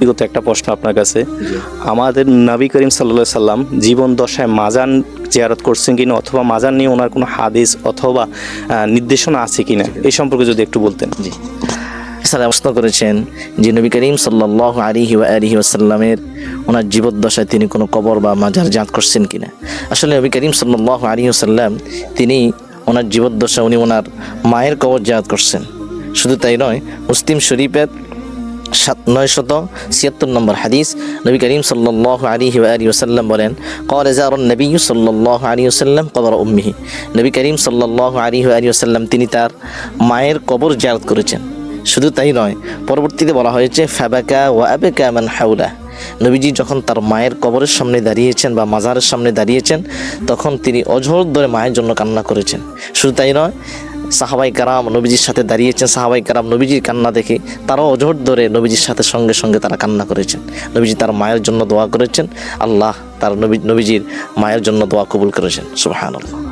ব্যক্তিগত একটা প্রশ্ন আপনার কাছে, আমাদের নবী করিম সাল্লাল্লাহু আলাইহি সাল্লাম জীবন দশায় মাজান জিয়ারত করছেন কিনা, অথবা মাজান নিয়ে ওনার কোনো হাদিস অথবা নির্দেশনা আছে কিনা, এই সম্পর্কে যদি একটু বলতেন। জি, স্যার প্রশ্ন করেছেন যে নবী করিম সাল্লাল্লাহু আলাইহি ওয়াসাল্লামের ওনার জীবদ্দশায় তিনি কোনো কবর বা মাজার জিয়ারত করছেন কিনা। আসলে নবী করিম সাল্লাল্লাহু আলাইহি ওয়াসাল্লাম তিনি ওনার জীবদ্দশায় উনি ওনার মায়ের কবর জিয়ারত করছেন। শুধু তাই নয়, মুসলিম শরীফের 976 নম্বর হাদিস নবী করিম সাল্লাল্লাহু আলাইহি ওয়াসাল্লাম বলেন, ক্বালা যারান নবী সাল্লাল্লাহু আলাইহি ওয়াসাল্লাম কবর উম্মিহি। নবী করিম সাল্লাল্লাহু আলাইহি ওয়াসাল্লাম তিনি তার মায়ের কবর জিয়ারত করেছেন। শুধু তাই নয়, পরবর্তীতে বলা হয়েছে ফাবাকা ওয়া আবকা মান হাওলা। নবীজি যখন তার মায়ের কবরের সামনে দাঁড়িয়েছেন বা মাজারের সামনে দাঁড়িয়েছেন, তখন তিনি অঝোর ধরে মায়ের জন্য কান্না করেছেন। শুধু তাই নয়, সাহাবাই কারাম নবীজির সাথে দাঁড়িয়েছেন, সাহাবাই কারাম নবীজির কান্না দেখে তারাও অঝোর ধরে নবীজির সাথে সঙ্গে সঙ্গে তারা কান্না করেছেন। নবীজি তার মায়ের জন্য দোয়া করেছেন, আল্লাহ তার নবীজির মায়ের জন্য দোয়া কবুল করেছেন। সুবহানাল্লাহ।